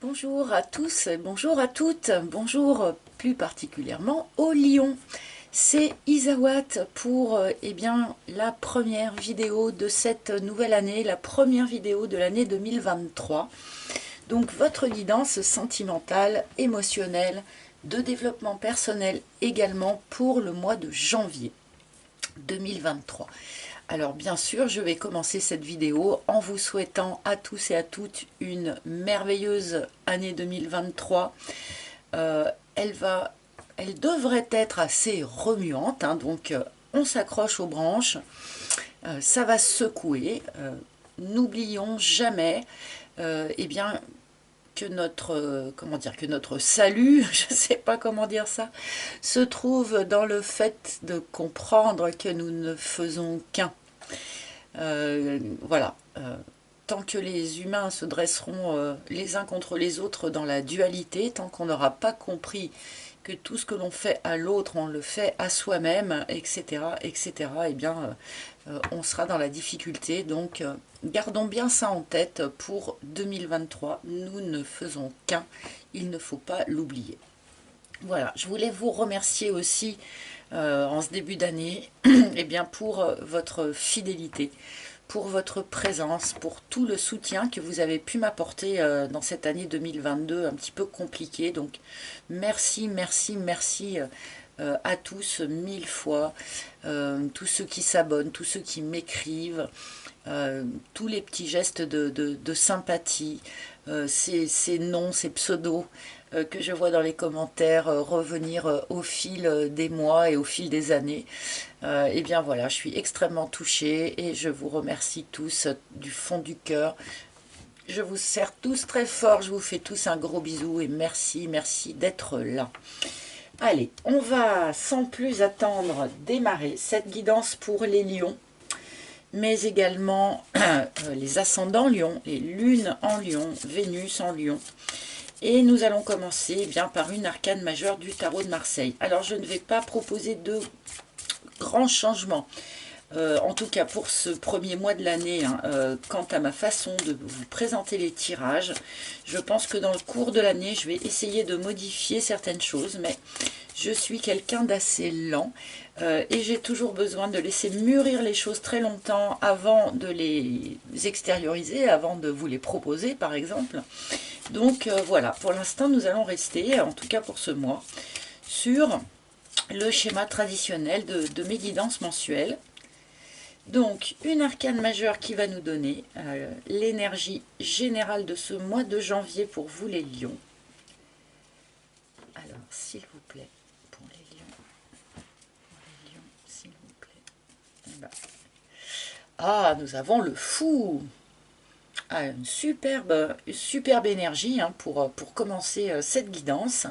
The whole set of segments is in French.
Bonjour à tous, bonjour à toutes, bonjour plus particulièrement aux lions. C'est Isawat pour la première vidéo de cette nouvelle année, la première vidéo de l'année 2023. Donc votre guidance sentimentale, émotionnelle, de développement personnel également pour le mois de janvier 2023. Alors bien sûr, je vais commencer cette vidéo en vous souhaitant à tous et à toutes une merveilleuse année 2023. Elle devrait être assez remuante, hein, donc on s'accroche aux branches, ça va secouer. N'oublions jamais que notre salut, je ne sais pas comment dire ça, se trouve dans le fait de comprendre que nous ne faisons qu'un. Voilà. Tant que les humains se dresseront les uns contre les autres dans la dualité, tant qu'on n'aura pas compris que tout ce que l'on fait à l'autre, on le fait à soi-même, etc., etc., on sera dans la difficulté. Donc, gardons bien ça en tête pour 2023. Nous ne faisons qu'un, il ne faut pas l'oublier. Voilà, je voulais vous remercier aussi en ce début d'année pour votre fidélité, pour votre présence, pour tout le soutien que vous avez pu m'apporter dans cette année 2022 un petit peu compliquée. Donc merci, merci, merci à tous mille fois, tous ceux qui s'abonnent, tous ceux qui m'écrivent, tous les petits gestes de sympathie, ces noms, ces pseudos que je vois dans les commentaires revenir au fil des mois et au fil des années. Voilà, je suis extrêmement touchée et je vous remercie tous du fond du cœur. Je vous serre tous très fort, je vous fais tous un gros bisou et merci, merci d'être là. Allez, on va sans plus attendre démarrer cette guidance pour les lions, mais également les ascendants lions, les lunes en lion, Vénus en lion. Et nous allons commencer par une arcane majeure du tarot de Marseille. Alors je ne vais pas proposer de grands changements, en tout cas pour ce premier mois de l'année, quant à ma façon de vous présenter les tirages. Je pense que dans le cours de l'année, je vais essayer de modifier certaines choses, mais je suis quelqu'un d'assez lent et j'ai toujours besoin de laisser mûrir les choses très longtemps avant de les extérioriser, avant de vous les proposer par exemple. Donc voilà, pour l'instant nous allons rester, en tout cas pour ce mois, sur le schéma traditionnel de mes guidances mensuelles. Donc une arcane majeure qui va nous donner l'énergie générale de ce mois de janvier pour vous les lions. Alors s'il vous plaît, pour les lions, s'il vous plaît. Ah, nous avons le fou. Ah, une superbe énergie pour commencer cette guidance.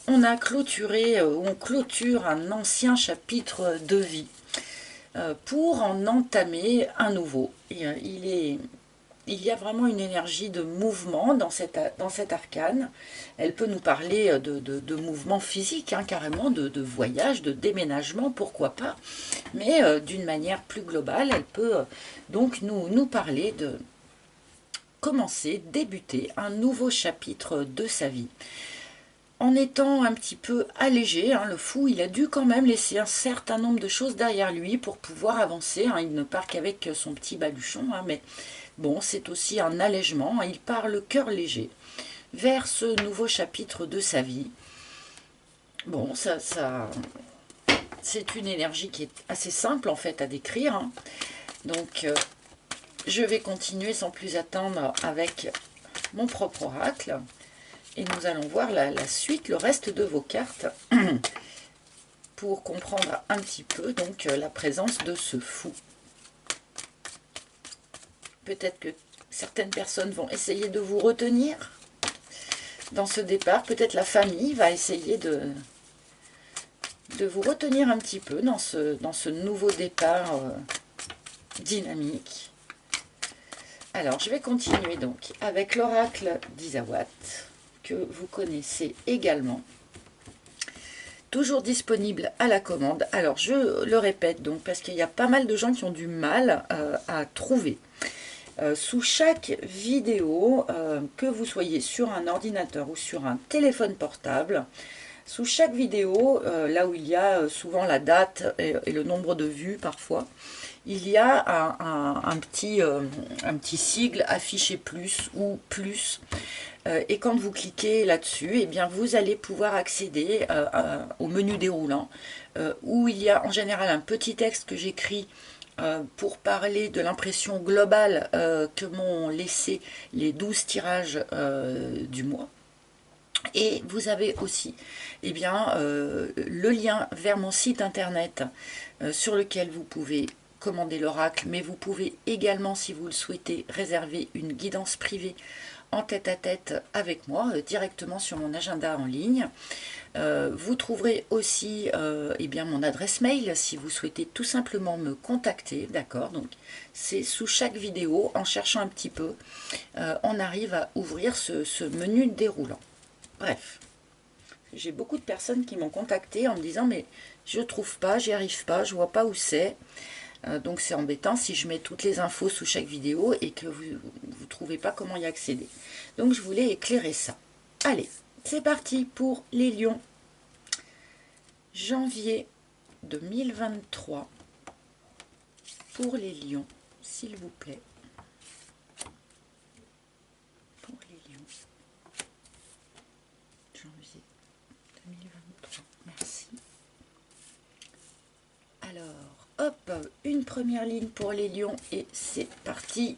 On a clôturé, on clôture un ancien chapitre de vie pour en entamer un nouveau. Il y a vraiment une énergie de mouvement dans cette arcane. Elle peut nous parler de mouvement physique, carrément, de voyage, de déménagement, pourquoi pas. Mais d'une manière plus globale, elle peut donc nous parler de débuter un nouveau chapitre de sa vie. En étant un petit peu allégé, le fou, il a dû quand même laisser un certain nombre de choses derrière lui pour pouvoir avancer. Il ne part qu'avec son petit baluchon, mais bon, c'est aussi un allègement. Il part le cœur léger vers ce nouveau chapitre de sa vie. Bon, c'est une énergie qui est assez simple en fait à décrire. Donc, je vais continuer sans plus attendre avec mon propre oracle. Et nous allons voir la suite, le reste de vos cartes, pour comprendre un petit peu donc la présence de ce fou. Peut-être que certaines personnes vont essayer de vous retenir dans ce départ. Peut-être la famille va essayer de vous retenir un petit peu dans ce nouveau départ dynamique. Alors, je vais continuer donc avec l'oracle d'Isawat, que vous connaissez également, toujours disponible à la commande. Alors je le répète donc parce qu'il y a pas mal de gens qui ont du mal à trouver Sous chaque vidéo, que vous soyez sur un ordinateur ou sur un téléphone portable, sous chaque vidéo, là où il y a souvent la date et le nombre de vues parfois, il y a un petit sigle affiché plus ou plus. Et quand vous cliquez là-dessus, eh bien vous allez pouvoir accéder au menu déroulant, où il y a en général un petit texte que j'écris pour parler de l'impression globale que m'ont laissé les 12 tirages du mois. Et vous avez aussi eh bien, le lien vers mon site internet sur lequel vous pouvez commander l'oracle, mais vous pouvez également, si vous le souhaitez, réserver une guidance privée en tête-à-tête avec moi, directement sur mon agenda en ligne. Vous trouverez aussi eh bien, mon adresse mail si vous souhaitez tout simplement me contacter, d'accord? Donc c'est sous chaque vidéo, en cherchant un petit peu, on arrive à ouvrir ce menu déroulant. Bref, j'ai beaucoup de personnes qui m'ont contacté en me disant mais je trouve pas, j'y arrive pas, je vois pas où c'est. Donc c'est embêtant si je mets toutes les infos sous chaque vidéo et que vous ne trouvez pas comment y accéder. Donc je voulais éclairer ça. Allez, c'est parti pour les lions. Janvier 2023 pour les lions, s'il vous plaît. Pour les lions. Janvier 2023, merci. Alors, hop, une première ligne pour les lions et c'est parti.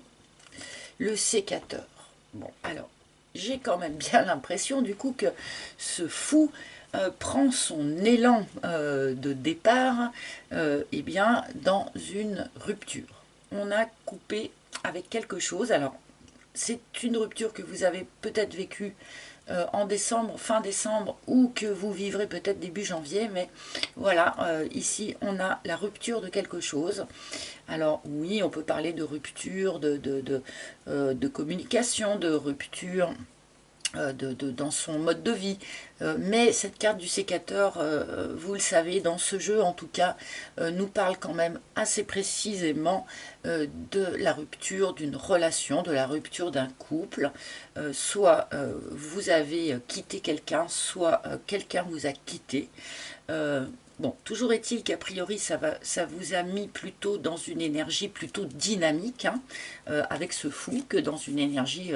Le sécateur. Bon, alors, j'ai quand même bien l'impression du coup que ce fou prend son élan de départ eh bien, dans une rupture. On a coupé avec quelque chose. Alors, c'est une rupture que vous avez peut-être vécue en décembre, fin décembre, ou que vous vivrez peut-être début janvier, mais voilà, ici on a la rupture de quelque chose. Alors oui, on peut parler de rupture, de communication, de rupture dans son mode de vie, mais cette carte du sécateur, vous le savez, dans ce jeu en tout cas, nous parle quand même assez précisément de la rupture d'une relation, de la rupture d'un couple, soit vous avez quitté quelqu'un, soit quelqu'un vous a quitté. Bon, toujours est-il qu'a priori ça vous a mis plutôt dans une énergie plutôt dynamique, hein, avec ce fou, que dans une énergie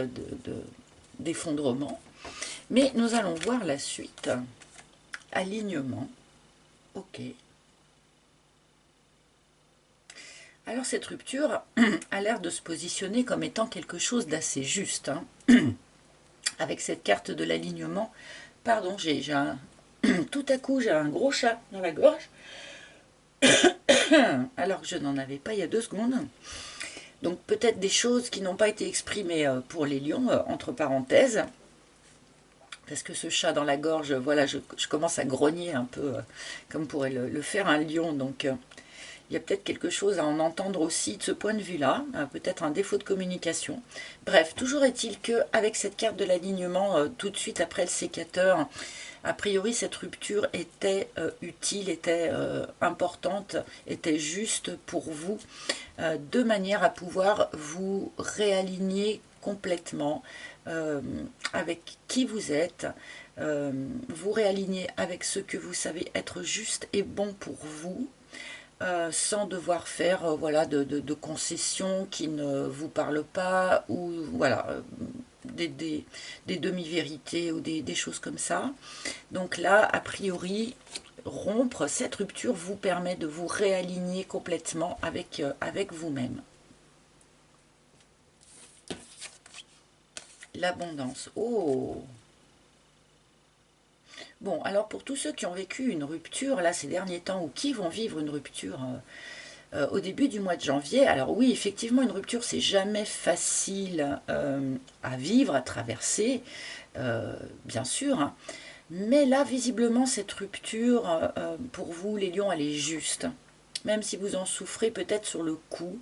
d'effondrement. Mais nous allons voir la suite. Alignement. Ok. Alors cette rupture a l'air de se positionner comme étant quelque chose d'assez juste, hein. Avec cette carte de l'alignement. Pardon, j'ai un... tout à coup j'ai un gros chat dans la gorge. Alors que je n'en avais pas il y a 2 secondes. Donc peut-être des choses qui n'ont pas été exprimées pour les lions, entre parenthèses. Parce que ce chat dans la gorge, voilà, je commence à grogner un peu, comme pourrait le faire un lion. Donc il y a peut-être quelque chose à en entendre aussi de ce point de vue-là, peut-être un défaut de communication. Bref, toujours est-il qu'avec cette carte de l'alignement, tout de suite après le sécateur, a priori cette rupture était utile, était importante, était juste pour vous, de manière à pouvoir vous réaligner complètement avec qui vous êtes, vous réaligner avec ce que vous savez être juste et bon pour vous, sans devoir faire voilà, de concessions qui ne vous parlent pas, ou voilà, des demi-vérités ou des choses comme ça. Donc là, a priori, rompre cette rupture vous permet de vous réaligner complètement avec, avec vous-même. L'abondance. Oh! Bon, alors pour tous ceux qui ont vécu une rupture, là, ces derniers temps, ou qui vont vivre une rupture au début du mois de janvier, alors oui, effectivement, une rupture, c'est jamais facile à vivre, à traverser, bien sûr, hein. Mais là, visiblement, cette rupture, pour vous, les lions, elle est juste. Même si vous en souffrez peut-être sur le coup,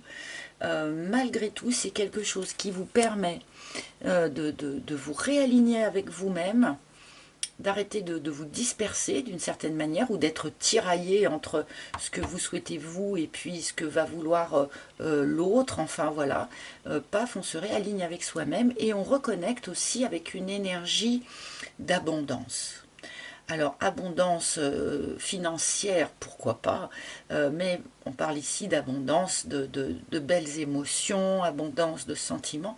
malgré tout, c'est quelque chose qui vous permet de vous réaligner avec vous-même, d'arrêter de vous disperser d'une certaine manière ou d'être tiraillé entre ce que vous souhaitez vous et puis ce que va vouloir l'autre. Enfin voilà, paf, on se réaligne avec soi-même et on reconnecte aussi avec une énergie d'abondance. Alors, abondance financière, pourquoi pas, mais on parle ici d'abondance de belles émotions, abondance de sentiments,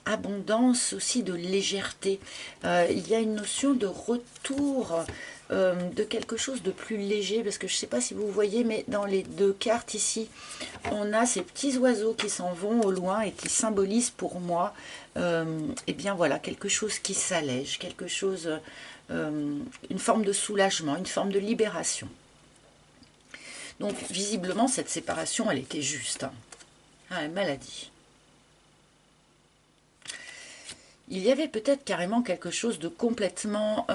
abondance aussi de légèreté. Il y a une notion de retour de quelque chose de plus léger, parce que je ne sais pas si vous voyez, mais dans les deux cartes ici, on a ces petits oiseaux qui s'en vont au loin et qui symbolisent pour moi, eh bien voilà, quelque chose qui s'allège, quelque chose, une forme de soulagement, une forme de libération. Donc visiblement, cette séparation, elle était juste. Hein. Ah, une maladie. Il y avait peut-être carrément quelque chose de complètement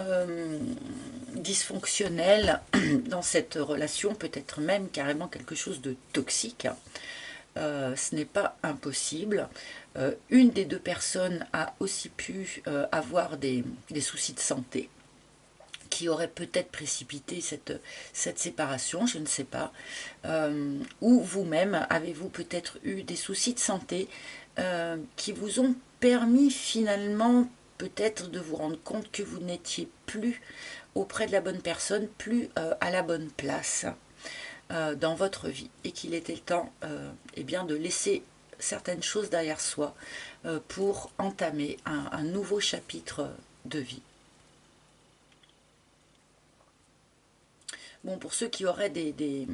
dysfonctionnel dans cette relation, peut-être même carrément quelque chose de toxique. Ce n'est pas impossible. Une des deux personnes a aussi pu avoir des soucis de santé qui auraient peut-être précipité cette séparation, je ne sais pas. Ou vous-même, avez-vous peut-être eu des soucis de santé qui vous ont permis finalement peut-être de vous rendre compte que vous n'étiez plus auprès de la bonne personne, plus à la bonne place dans votre vie et qu'il était temps eh bien, de laisser certaines choses derrière soi pour entamer un nouveau chapitre de vie. Bon, pour ceux qui auraient des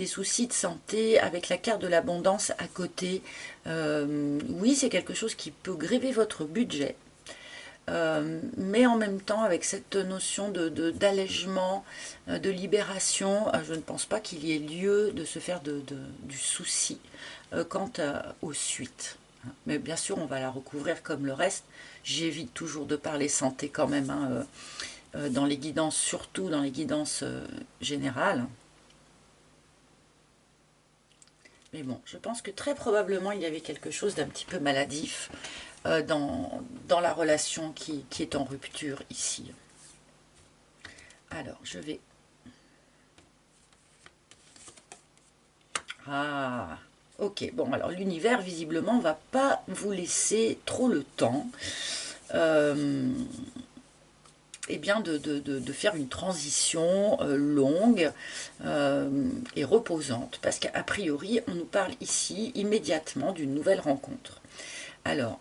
soucis de santé, avec la carte de l'abondance à côté, oui, c'est quelque chose qui peut gréver votre budget. Mais en même temps, avec cette notion d'allègement, de libération, je ne pense pas qu'il y ait lieu de se faire du souci quant aux suites. Mais bien sûr, on va la recouvrir comme le reste. J'évite toujours de parler santé quand même, hein, dans les guidances, surtout dans les guidances générales. Mais bon, je pense que très probablement il y avait quelque chose d'un petit peu maladif dans la relation qui est en rupture ici. Alors, je vais... Ah, ok. Bon, alors l'univers, visiblement, va pas vous laisser trop le temps eh bien de faire une transition longue et reposante. Parce qu'a priori, on nous parle ici immédiatement d'une nouvelle rencontre. Alors,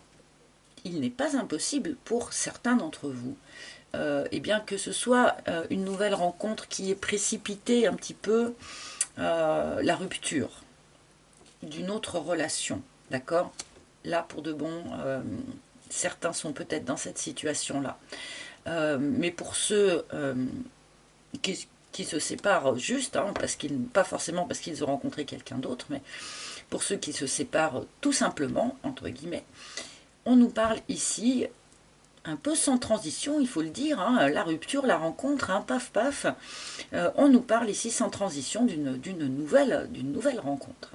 il n'est pas impossible pour certains d'entre vous eh bien que ce soit une nouvelle rencontre qui ait précipité un petit peu la rupture d'une autre relation, d'accord? Là, pour de bon, certains sont peut-être dans cette situation-là. Mais pour ceux qui se séparent juste, hein, pas forcément parce qu'ils ont rencontré quelqu'un d'autre, mais pour ceux qui se séparent tout simplement, entre guillemets, on nous parle ici un peu sans transition, il faut le dire, hein, la rupture, la rencontre, hein, paf paf, on nous parle ici sans transition d'une nouvelle rencontre.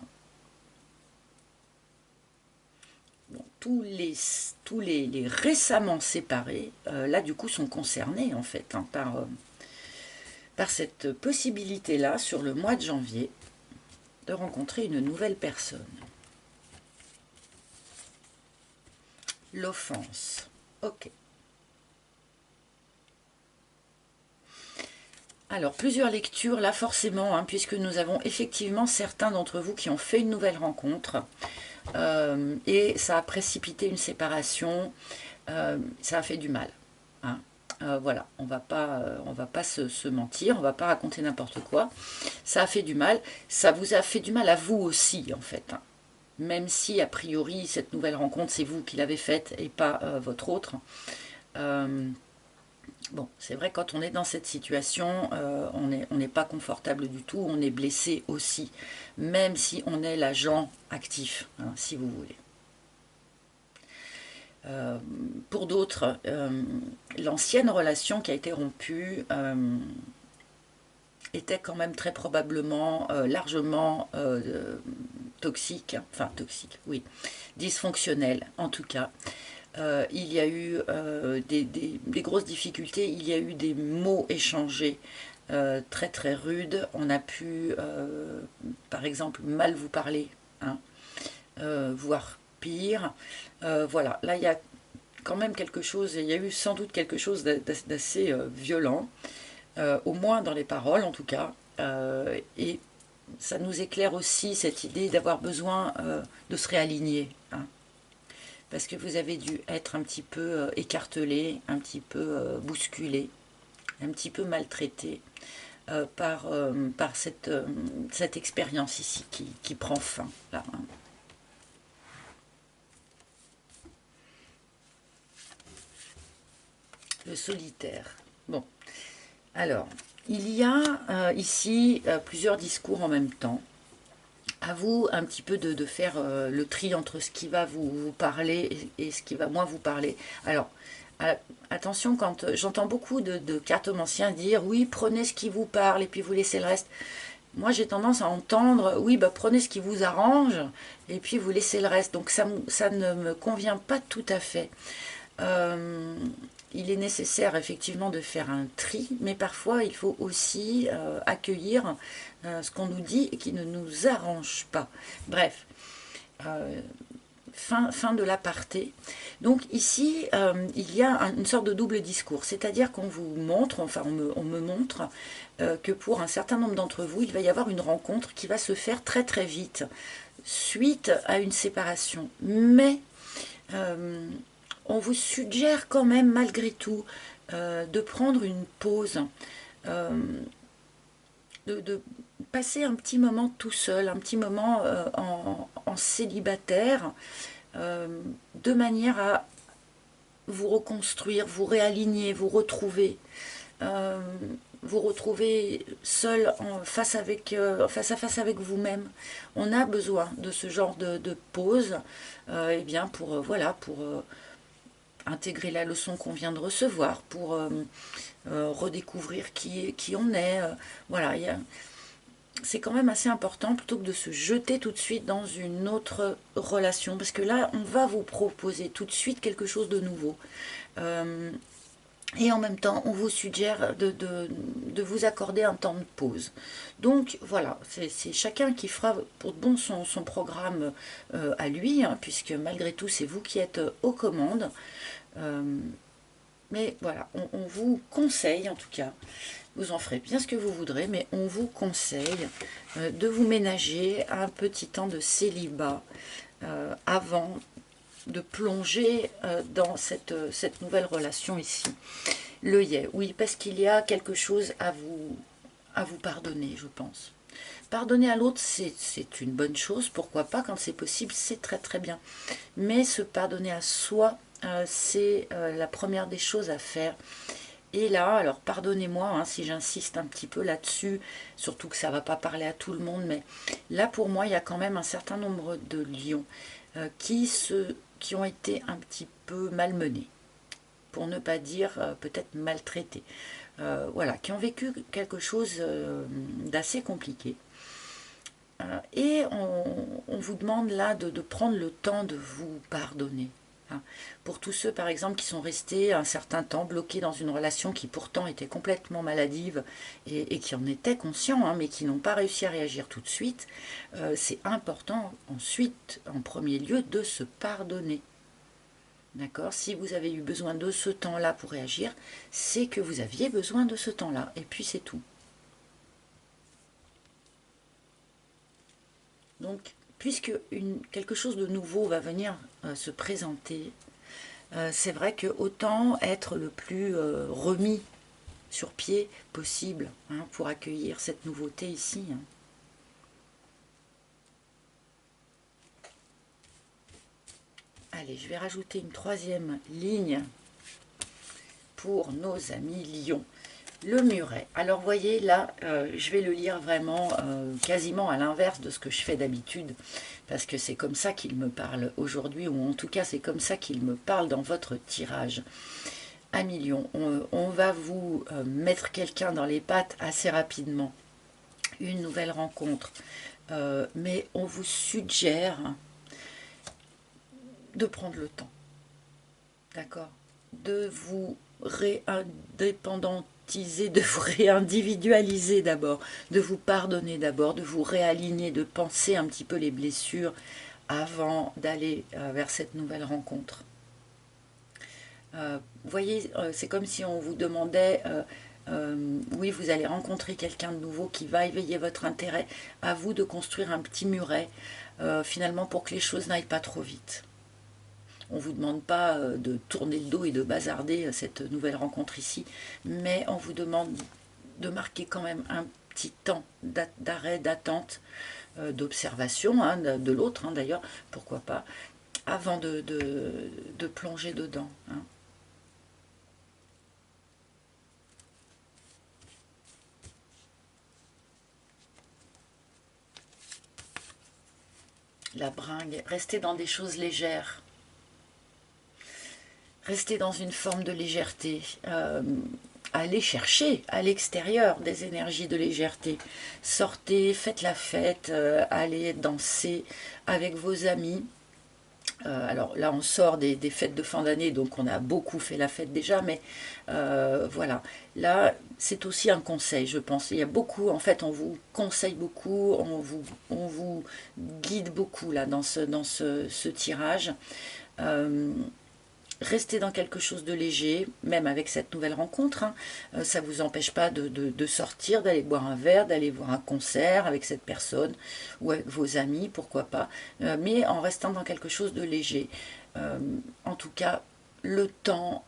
Bon, tous les récemment séparés, là du coup, sont concernés en fait hein, par cette possibilité-là, sur le mois de janvier, de rencontrer une nouvelle personne. L'offense. Ok. Alors, plusieurs lectures, là forcément, hein, puisque nous avons effectivement certains d'entre vous qui ont fait une nouvelle rencontre, et ça a précipité une séparation, ça a fait du mal. Hein. Voilà, on va pas se mentir, on va pas raconter n'importe quoi. Ça a fait du mal, ça vous a fait du mal à vous aussi, en fait. Hein. Même si, a priori, cette nouvelle rencontre, c'est vous qui l'avez faite et pas votre autre. Bon, c'est vrai, quand on est dans cette situation, on n'est pas confortable du tout, on est blessé aussi, même si on est l'agent actif, hein, si vous voulez. Pour d'autres, l'ancienne relation qui a été rompue était quand même très probablement largement toxique, enfin toxique, oui, dysfonctionnelle en tout cas. Il y a eu des grosses difficultés, il y a eu des mots échangés très très rudes. On a pu, par exemple, mal vous parler, hein, voire pire. Voilà, là il y a quand même quelque chose, il y a eu sans doute quelque chose d'assez violent, au moins dans les paroles en tout cas. Et ça nous éclaire aussi cette idée d'avoir besoin de se réaligner, hein, parce que vous avez dû être un petit peu écartelé, un petit peu bousculé, un petit peu maltraité par cette expérience ici qui prend fin là, hein. Le solitaire. Bon, alors, il y a ici plusieurs discours en même temps. À vous un petit peu de faire le tri entre ce qui va vous parler et ce qui va moins vous parler. Alors, attention, quand j'entends beaucoup de cartomanciens dire oui, prenez ce qui vous parle et puis vous laissez le reste. Moi, j'ai tendance à entendre oui, bah, prenez ce qui vous arrange et puis vous laissez le reste. Donc, ça ne me convient pas tout à fait. Il est nécessaire effectivement de faire un tri, mais parfois il faut aussi accueillir ce qu'on nous dit et qui ne nous arrange pas. Bref, fin de l'aparté. Donc ici, il y a une sorte de double discours, c'est-à-dire qu'on vous montre, enfin on me montre que pour un certain nombre d'entre vous, il va y avoir une rencontre qui va se faire très très vite, suite à une séparation. Mais on vous suggère quand même malgré tout de prendre une pause, euh, de passer un petit moment tout seul, un petit moment en célibataire, de manière à vous reconstruire, vous réaligner, euh, vous retrouver seul face à face avec vous-même. On a besoin de ce genre de pause, eh bien voilà, pour intégrer la leçon qu'on vient de recevoir, pour redécouvrir qui on est. Voilà, c'est quand même assez important plutôt que de se jeter tout de suite dans une autre relation, parce que là, on va vous proposer tout de suite quelque chose de nouveau. Et en même temps, on vous suggère de vous accorder un temps de pause. Donc voilà, c'est chacun qui fera pour bon son programme à lui, hein, puisque malgré tout, c'est vous qui êtes aux commandes. Euh, mais voilà, on vous conseille en tout cas, vous en ferez bien ce que vous voudrez, mais on vous conseille de vous ménager un petit temps de célibat avant de plonger dans cette nouvelle relation ici. Le yé, oui, parce qu'il y a quelque chose à vous pardonner, je pense. Pardonner à l'autre, c'est une bonne chose, pourquoi pas, quand c'est possible, c'est très très bien. Mais se pardonner à soi, c'est la première des choses à faire. Et là, alors pardonnez-moi hein, si j'insiste un petit peu là-dessus, surtout que ça ne va pas parler à tout le monde, mais là pour moi, il y a quand même un certain nombre de lions qui ont été un petit peu malmenés, pour ne pas dire peut-être maltraités. Voilà, qui ont vécu quelque chose d'assez compliqué. Et on vous demande là de prendre le temps de vous pardonner. Hein. Pour tous ceux, par exemple, qui sont restés un certain temps bloqués dans une relation qui pourtant était complètement maladive et qui en étaient conscients, hein, mais qui n'ont pas réussi à réagir tout de suite, c'est important ensuite, en premier lieu, de se pardonner. D'accord? Si vous avez eu besoin de ce temps-là pour réagir, c'est que vous aviez besoin de ce temps-là. Et puis c'est tout. Donc, puisque quelque chose de nouveau va venir se présenter, c'est vrai que autant être le plus remis sur pied possible hein, pour accueillir cette nouveauté ici. Hein. Allez, je vais rajouter une troisième ligne pour nos amis lions. Le muret. Alors, voyez, là, je vais le lire vraiment quasiment à l'inverse de ce que je fais d'habitude, parce que c'est comme ça qu'il me parle aujourd'hui, ou en tout cas, c'est comme ça qu'il me parle dans votre tirage. Amis lions, on va vous mettre quelqu'un dans les pattes assez rapidement. Une nouvelle rencontre. Mais on vous suggère de prendre le temps. d'accord? De vous réindépendantiser, de vous réindividualiser d'abord, de vous pardonner d'abord, de vous réaligner, de penser un petit peu les blessures avant d'aller vers cette nouvelle rencontre. Vous voyez, c'est comme si on vous demandait, oui, vous allez rencontrer quelqu'un de nouveau qui va éveiller votre intérêt, à vous de construire un petit muret, finalement pour que les choses n'aillent pas trop vite. On ne vous demande pas de tourner le dos et de bazarder cette nouvelle rencontre ici, mais on vous demande de marquer quand même un petit temps d'arrêt, d'attente, d'observation hein, de l'autre hein, d'ailleurs, pourquoi pas, avant de plonger dedans. Hein. La bringue, rester dans des choses légères, rester dans une forme de légèreté, aller chercher à l'extérieur des énergies de légèreté. Sortez, faites la fête, allez danser avec vos amis. Alors là, on sort des fêtes de fin d'année, donc on a beaucoup fait la fête déjà, mais voilà. Là, c'est aussi un conseil, je pense. Il y a beaucoup, en fait, on vous conseille beaucoup, on vous guide beaucoup là ce tirage. Euh, Restez dans quelque chose de léger, même avec cette nouvelle rencontre. Hein. Ça ne vous empêche pas de sortir, d'aller boire un verre, d'aller voir un concert avec cette personne ou avec vos amis, pourquoi pas. Mais en restant dans quelque chose de léger. En tout cas, le temps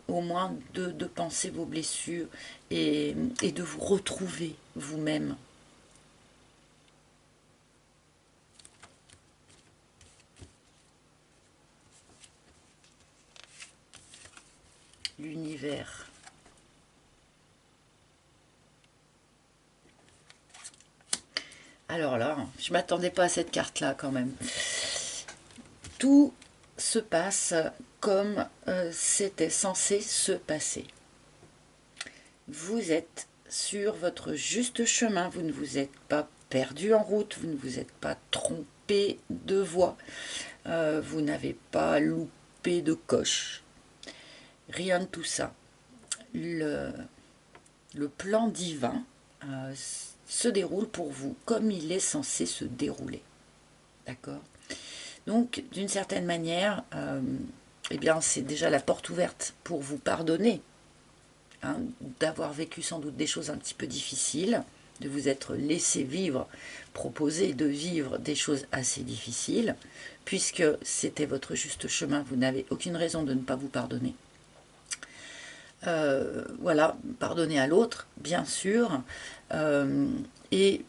au moins de penser vos blessures et de vous retrouver vous-même. L'univers. Alors là, je ne m'attendais pas à cette carte-là quand même. Tout se passe comme c'était censé se passer. Vous êtes sur votre juste chemin, vous ne vous êtes pas perdu en route, vous ne vous êtes pas trompé de voie, vous n'avez pas loupé de coche. Rien de tout ça. Le, le plan divin se déroule pour vous comme il est censé se dérouler. D'accord? Donc, d'une certaine manière, eh bien, c'est déjà la porte ouverte pour vous pardonner hein, d'avoir vécu sans doute des choses un petit peu difficiles, de vous être laissé vivre, proposer de vivre des choses assez difficiles, puisque c'était votre juste chemin, vous n'avez aucune raison de ne pas vous pardonner. Voilà, pardonner à l'autre, bien sûr, et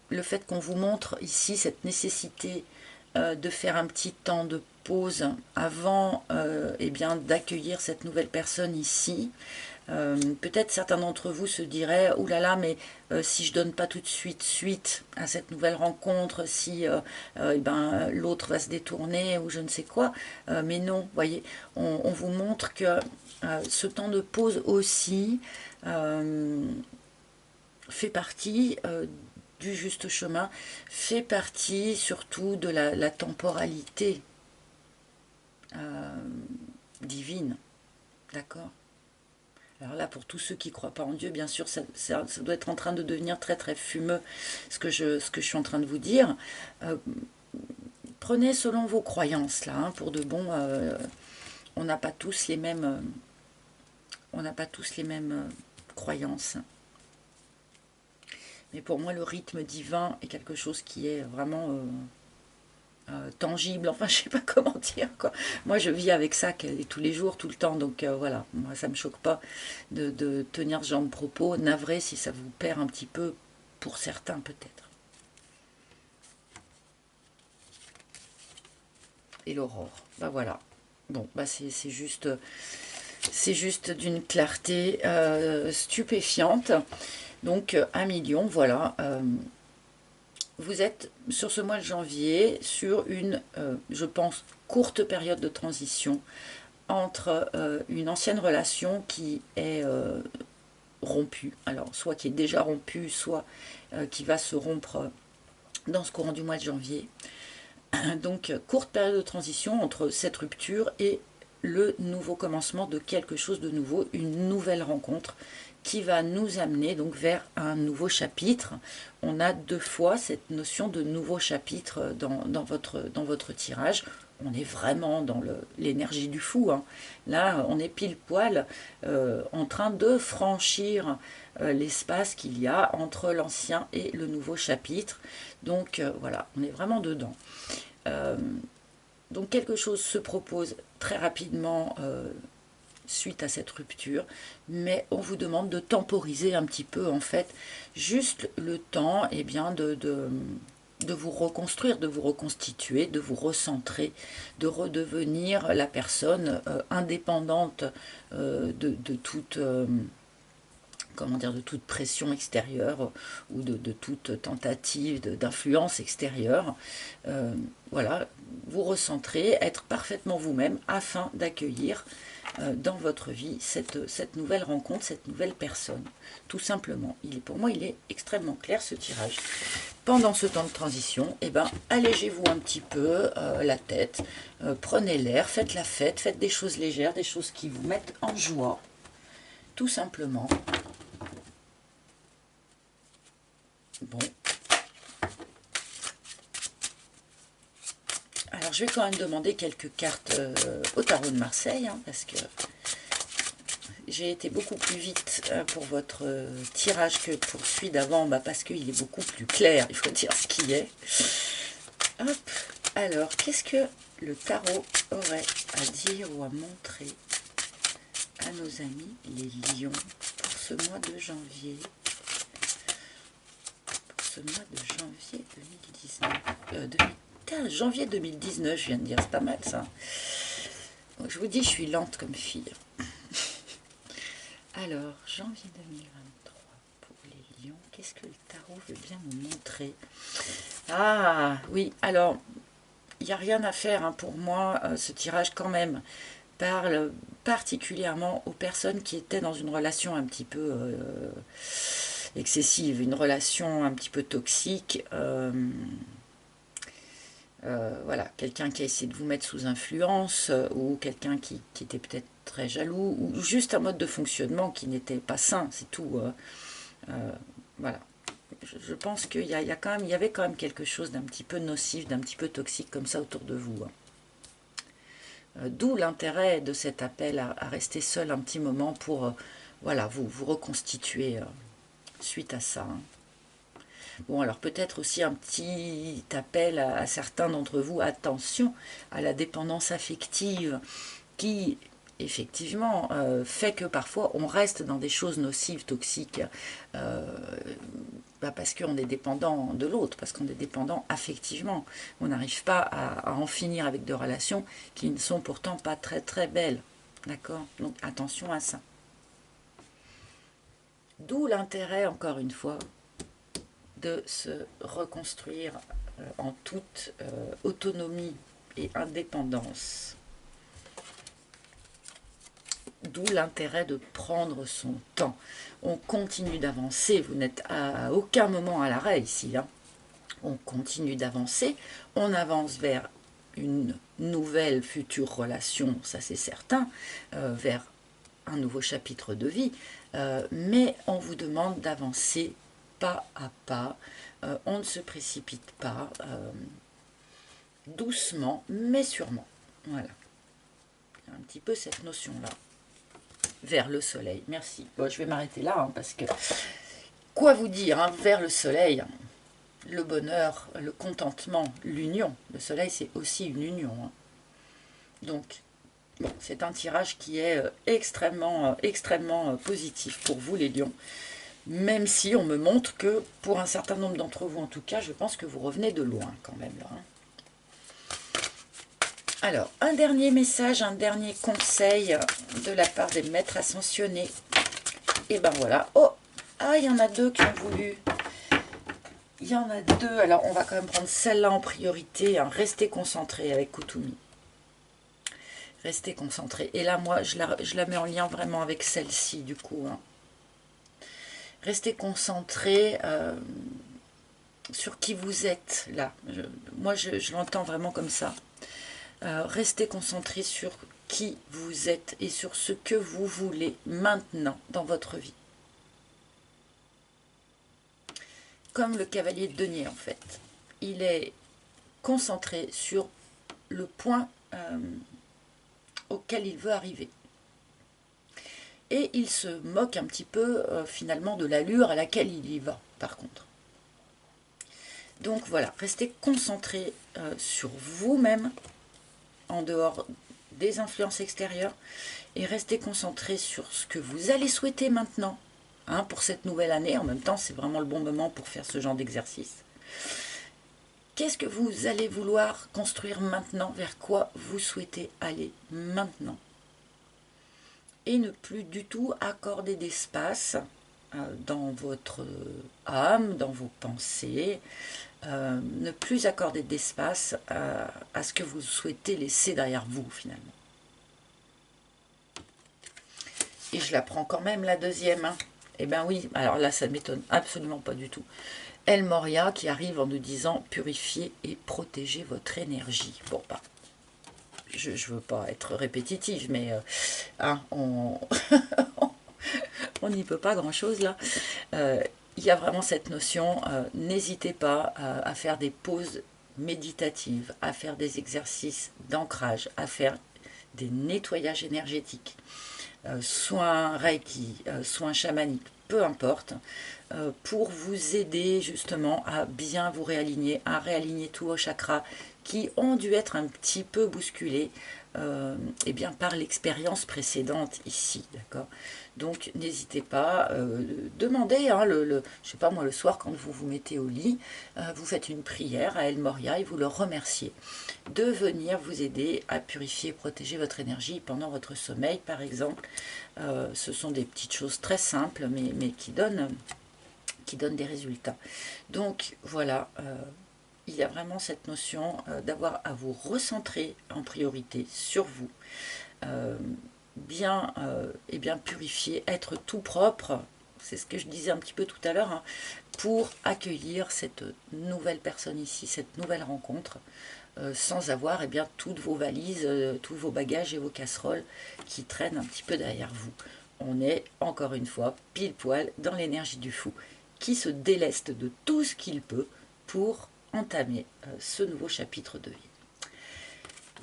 le fait qu'on vous montre ici cette nécessité de faire un petit temps de pause avant eh bien, d'accueillir cette nouvelle personne ici. Peut-être certains d'entre vous se diraient « Ouh là là, mais si je donne pas tout de suite à cette nouvelle rencontre, si eh ben, l'autre va se détourner ou je ne sais quoi. Mais non, voyez, on vous montre que ce temps de pause aussi fait partie du juste chemin, fait partie surtout de la temporalité divine. D'accord? Alors là, pour tous ceux qui ne croient pas en Dieu, bien sûr, ça doit être en train de devenir très très fumeux, ce que je suis en train de vous dire. Euh, Prenez selon vos croyances, là, hein, pour de bon. On n'a pas tous les mêmes, on n'a pas tous les mêmes croyances. Mais pour moi, le rythme divin est quelque chose qui est vraiment tangible. Enfin, je sais pas comment dire, quoi. Moi, je vis avec ça tous les jours, tout le temps. Donc voilà, moi, ça me choque pas de tenir ce genre de propos. Navré si ça vous perd un petit peu, pour certains peut-être. Et l'aurore, bah voilà. Bon, bah c'est juste d'une clarté stupéfiante. Donc 1 million, voilà. Vous êtes sur ce mois de janvier sur une, je pense, courte période de transition entre une ancienne relation qui est rompue, alors soit qui est déjà rompue, soit qui va se rompre dans ce courant du mois de janvier. Donc courte période de transition entre cette rupture et le nouveau commencement de quelque chose de nouveau, une nouvelle rencontre qui va nous amener donc vers un nouveau chapitre. On a 2 fois cette notion de nouveau chapitre dans votre tirage. On est vraiment dans l'énergie du fou, hein. Là, on est pile poil en train de franchir l'espace qu'il y a entre l'ancien et le nouveau chapitre. Donc voilà, on est vraiment dedans. Donc quelque chose se propose très rapidement suite à cette rupture, mais on vous demande de temporiser un petit peu, en fait, juste le temps de vous reconstruire, de vous reconstituer, de vous recentrer, de redevenir la personne indépendante de toute... comment dire, de toute pression extérieure ou de toute tentative d'influence extérieure. Voilà, vous recentrer, être parfaitement vous-même afin d'accueillir dans votre vie cette nouvelle rencontre, cette nouvelle personne. Tout simplement. Pour moi, il est extrêmement clair ce tirage. Pendant ce temps de transition, allégez-vous un petit peu la tête, prenez l'air, faites la fête, faites des choses légères, des choses qui vous mettent en joie. Tout simplement. Bon. Alors, je vais quand même demander quelques cartes au tarot de Marseille, hein, parce que j'ai été beaucoup plus vite pour votre tirage que pour celui d'avant, parce qu'il est beaucoup plus clair, il faut dire ce qui est. Hop. Alors, qu'est-ce que le tarot aurait à dire ou à montrer à nos amis les lions pour ce mois de janvier? Mois de janvier 2019. Janvier 2019, je viens de dire, c'est pas mal ça. Donc, je vous dis, je suis lente comme fille. Alors, janvier 2023, pour les lions, qu'est-ce que le tarot veut bien nous montrer? Ah, oui, alors, il n'y a rien à faire hein, pour moi, ce tirage quand même parle particulièrement aux personnes qui étaient dans une relation un petit peu... excessive, une relation un petit peu toxique, voilà, quelqu'un qui a essayé de vous mettre sous influence, ou quelqu'un qui était peut-être très jaloux, ou juste un mode de fonctionnement qui n'était pas sain, c'est tout. Voilà. Je pense qu'il y avait quand même quelque chose d'un petit peu nocif, d'un petit peu toxique comme ça autour de vous. D'où l'intérêt de cet appel à rester seul un petit moment pour voilà, vous reconstituer suite à ça. Bon, alors peut-être aussi un petit appel à certains d'entre vous, attention à la dépendance affective qui, effectivement, fait que parfois on reste dans des choses nocives, toxiques, parce qu'on est dépendant de l'autre, parce qu'on est dépendant affectivement. On n'arrive pas à en finir avec des relations qui ne sont pourtant pas très très belles. D'accord? Donc attention à ça. D'où l'intérêt, encore une fois, de se reconstruire en toute autonomie et indépendance. D'où l'intérêt de prendre son temps. On continue d'avancer, vous n'êtes à aucun moment à l'arrêt ici. Hein. On continue d'avancer, on avance vers une nouvelle future relation, ça c'est certain, vers un nouveau chapitre de vie, mais on vous demande d'avancer pas à pas, on ne se précipite pas, doucement mais sûrement. Voilà, un petit peu cette notion-là, vers le soleil. Merci. Bon, je vais m'arrêter là, hein, parce que, quoi vous dire, hein, vers le soleil, le bonheur, le contentement, l'union. Le soleil, c'est aussi une union. Hein. Donc, bon, c'est un tirage qui est extrêmement positif pour vous, les lions. Même si on me montre que, pour un certain nombre d'entre vous en tout cas, je pense que vous revenez de loin quand même. Là, hein. Alors, un dernier message, un dernier conseil de la part des maîtres ascensionnés. Et ben voilà. Oh, ah, il y en a deux qui ont voulu. Il y en a deux. Alors, on va quand même prendre celle-là en priorité. Hein. Restez concentrés avec Kutumi. Restez concentrés. Et là, moi, je la mets en lien vraiment avec celle-ci, du coup. Hein. Restez concentrés sur qui vous êtes, là. Moi, je l'entends vraiment comme ça. Restez concentrés sur qui vous êtes et sur ce que vous voulez maintenant dans votre vie. Comme le cavalier de denier en fait. Il est concentré sur le point auquel il veut arriver. Et il se moque un petit peu finalement de l'allure à laquelle il y va par contre. Donc voilà, restez concentré sur vous-même en dehors des influences extérieures et restez concentré sur ce que vous allez souhaiter maintenant pour cette nouvelle année. En même temps, c'est vraiment le bon moment pour faire ce genre d'exercice. Qu'est-ce que vous allez vouloir construire maintenant? Vers quoi vous souhaitez aller maintenant? Et ne plus du tout accorder d'espace dans votre âme, dans vos pensées, ne plus accorder d'espace à ce que vous souhaitez laisser derrière vous finalement. Et je la prends quand même la deuxième. Eh bien oui, alors là ça ne m'étonne absolument pas du tout. El Moria qui arrive en nous disant purifier et protéger votre énergie. Bon bah, je ne veux pas être répétitive, mais on n'y peut pas grand chose là. Il y a vraiment cette notion, n'hésitez pas à faire des pauses méditatives, à faire des exercices d'ancrage, à faire des nettoyages énergétiques, soins reiki, soins chamaniques, peu importe, pour vous aider justement à bien vous réaligner, à réaligner tous vos chakras qui ont dû être un petit peu bousculés eh bien, par l'expérience précédente ici, d'accord. Donc n'hésitez pas, demandez, je sais pas moi, le soir quand vous vous mettez au lit, vous faites une prière à El Moria et vous le remerciez de venir vous aider à purifier et protéger votre énergie pendant votre sommeil par exemple. Ce sont des petites choses très simples mais qui donnent des résultats. Donc voilà, il y a vraiment cette notion d'avoir à vous recentrer en priorité sur vous, bien purifier, être tout propre, c'est ce que je disais un petit peu tout à l'heure, pour accueillir cette nouvelle personne ici, cette nouvelle rencontre, sans avoir toutes vos valises, tous vos bagages et vos casseroles qui traînent un petit peu derrière vous. On est, encore une fois, pile poil dans l'énergie du fou, qui se déleste de tout ce qu'il peut pour entamer ce nouveau chapitre de vie.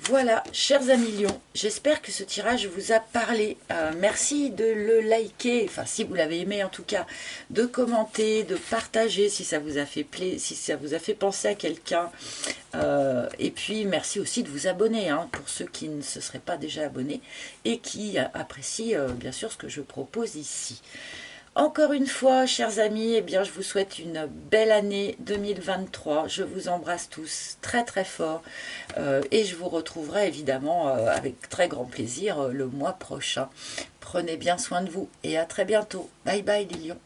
Voilà, chers amis lions, j'espère que ce tirage vous a parlé. Merci de le liker, enfin si vous l'avez aimé en tout cas, de commenter, de partager si ça vous a fait plaisir, si ça vous a fait penser à quelqu'un. Et puis merci aussi de vous abonner, pour ceux qui ne se seraient pas déjà abonnés et qui apprécient bien sûr ce que je propose ici. Encore une fois, chers amis, eh bien, je vous souhaite une belle année 2023. Je vous embrasse tous très très fort et je vous retrouverai évidemment avec très grand plaisir le mois prochain. Prenez bien soin de vous et à très bientôt. Bye bye les lions.